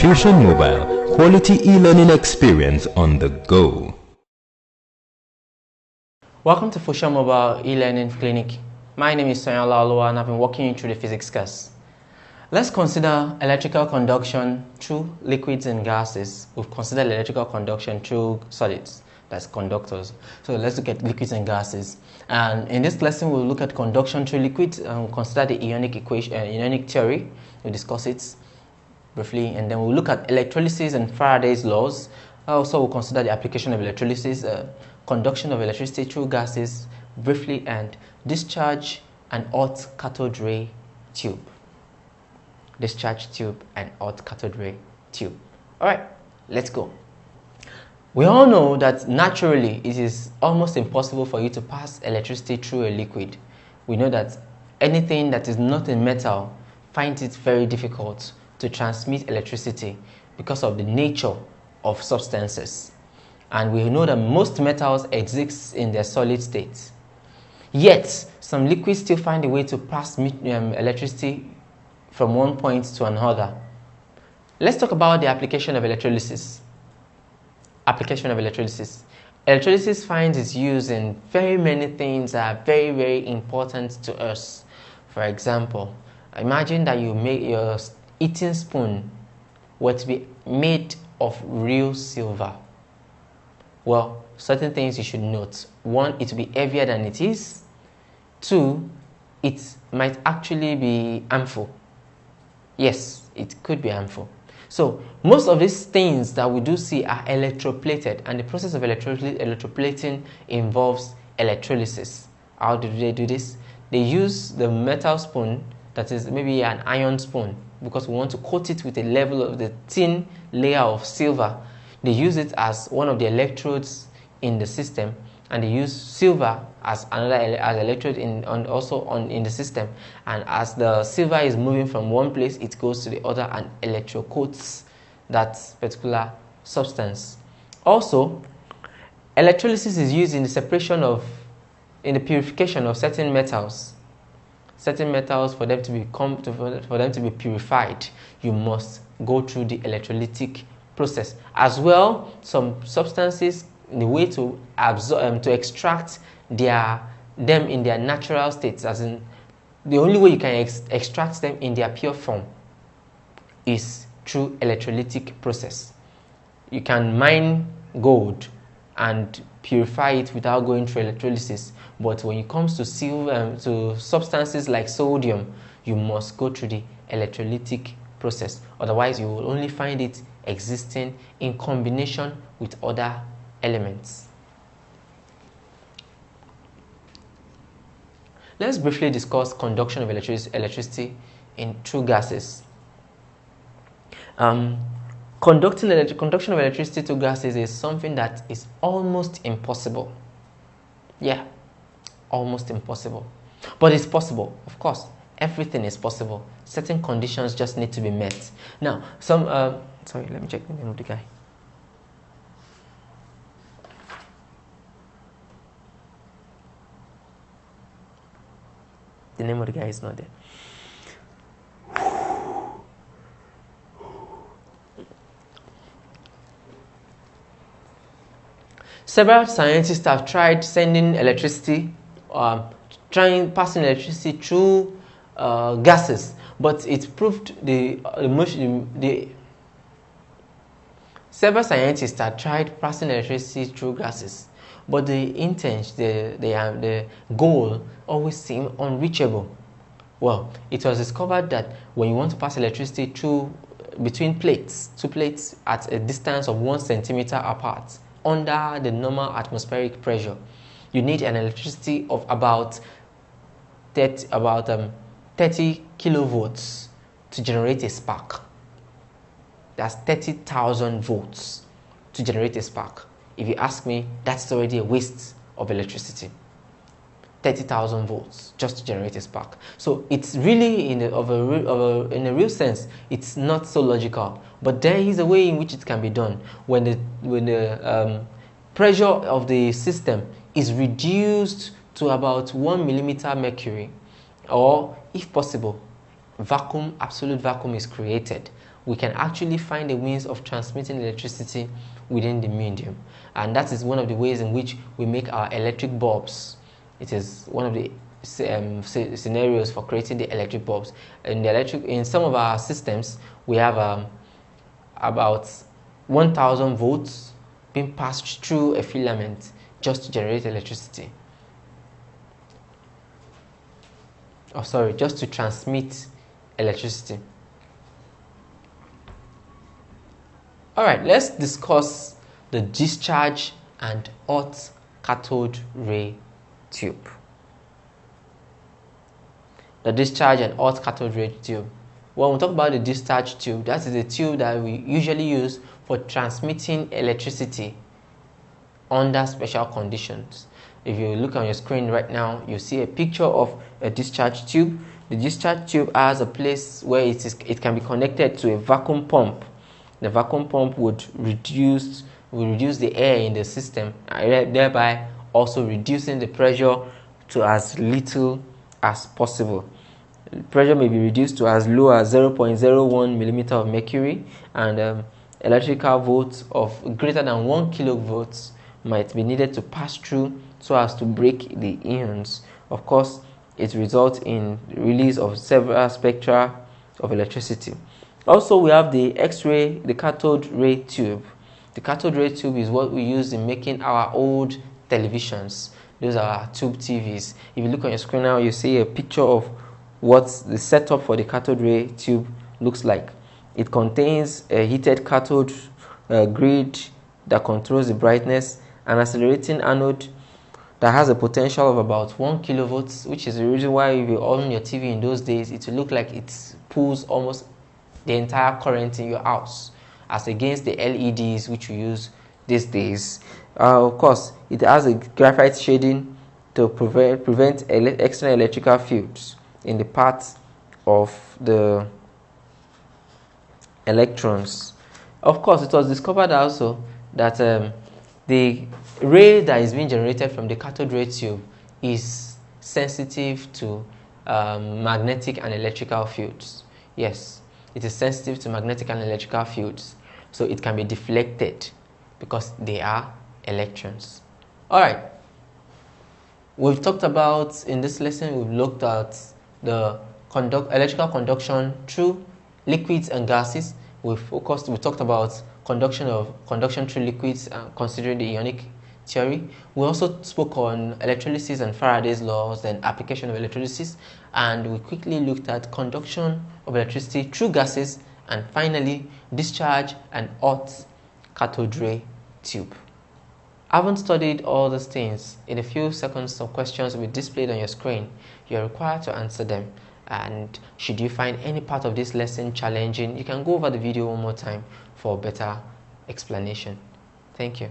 Fusion Mobile, quality e-learning experience on the go. Welcome to Fusion Mobile e-learning clinic. My name is Sonia Laloa and I've been walking you through the physics course. Let's consider electrical conduction through liquids and gases. We've considered electrical conduction through solids, that's conductors. So let's look at liquids and gases. And in this lesson, we'll look at conduction through liquids and consider the ionic equation, ionic theory. We'll discuss it briefly, and then we'll look at electrolysis and Faraday's laws. Also, we'll consider the application of electrolysis, conduction of electricity through gases briefly, and discharge and hot cathode ray tube. Discharge tube and hot cathode ray tube. Alright, let's go. We all know that naturally it is almost impossible for you to pass electricity through a liquid. We know that anything that is not in metal finds it very difficult to transmit electricity because of the nature of substances. And we know that most metals exist in their solid state. Yet, some liquids still find a way to pass electricity from one point to another. Let's talk about the application of electrolysis. Application of electrolysis. Electrolysis finds its use in very many things that are very, very important to us. For example, imagine that you make your eating spoon were to be made of real silver. Well, certain things you should note. One, it will be heavier than it is. Two, it might actually be harmful. Yes, it could be harmful. So, most of these things that we do see are electroplated, and the process of electroplating involves electrolysis. How do they do this? They use the metal spoon, that is maybe an iron spoon, because we want to coat it with a level of the thin layer of silver. They use it as one of the electrodes in the system, and they use silver as another electrode in the system. And as the silver is moving from one place, it goes to the other and electrocoats that particular substance. Also, electrolysis is used in the the purification of certain metals. Certain metals, for them to be purified, you must go through the electrolytic process. As well, some substances, the way to absorb to extract them in their natural states, as in the only way you can extract them in their pure form is through electrolytic process. You can mine gold and purify it without going through electrolysis, but when it comes to to substances like sodium, you must go through the electrolytic process. Otherwise, you will only find it existing in combination with other elements. Let's briefly discuss conduction of electricity through gases. Conduction of electricity to gases is something that is almost impossible. Yeah, almost impossible. But it's possible, of course. Everything is possible. Certain conditions just need to be met. Now, sorry, let me check the name of the guy. The name of the guy is not there. Several scientists have tried sending electricity, passing electricity through gases, but it proved several scientists have tried passing electricity through gases, but the goal always seemed unreachable. Well, it was discovered that when you want to pass electricity between two plates at a distance of 1 centimeter apart, under the normal atmospheric pressure, you need an electricity of about 30 kilovolts to generate a spark. That's 30,000 volts to generate a spark. If you ask me, that's already a waste of electricity. 30,000 volts just to generate a spark. So it's really, in a real sense, it's not so logical. But there is a way in which it can be done. When the pressure of the system is reduced to about 1 millimeter mercury, or if possible, absolute vacuum is created. we can actually find a means of transmitting electricity within the medium. And that is one of the ways in which we make our electric bulbs. It is one of the scenarios for creating the electric bulbs. In some of our systems, we have about 1000 volts being passed through a filament just to generate electricity. Just to transmit electricity. Alright, let's discuss the discharge and hot cathode ray tube. The discharge and hot cathode ray tube. When we talk about the discharge tube, that is a tube that we usually use for transmitting electricity under special conditions. If you look on your screen right now, you see a picture of a discharge tube. The discharge tube has a place where it can be connected to a vacuum pump. The vacuum pump would reduce the air in the system, thereby also reducing the pressure to as little as possible. The pressure may be reduced to as low as 0.01 millimeter of mercury, and electrical volts of greater than 1 kilovolts might be needed to pass through so as to break the ions. Of course, it results in the release of several spectra of electricity. Also, we have the X-ray, the cathode ray tube. The cathode ray tube is what we use in making our old televisions. Those are our tube TVs. If you look on your screen now, you see a picture of what the setup for the cathode ray tube looks like. It contains a heated cathode grid that controls the brightness, an accelerating anode that has a potential of about 1 kilovolts, which is the reason why if you on your TV in those days, it will look like it pulls almost the entire current in your house, as against the LEDs which we use these days. Of course, it has a graphite shading to prevent external electrical fields in the path of the electrons. Of course, it was discovered also that the ray that is being generated from the cathode ray tube is sensitive to magnetic and electrical fields. Yes, it is sensitive to magnetic and electrical fields, so it can be deflected because they are electrons. Alright, we've talked about, in this lesson, we've looked at the electrical conduction through liquids and gases. We talked about conduction through liquids, considering the ionic theory. We also spoke on electrolysis and Faraday's laws and application of electrolysis, and we quickly looked at conduction of electricity through gases, and finally discharge and hot cathode ray tube. Having studied all these things, in a few seconds some questions will be displayed on your screen. You are required to answer them, and should you find any part of this lesson challenging, you can go over the video one more time for better explanation. Thank you.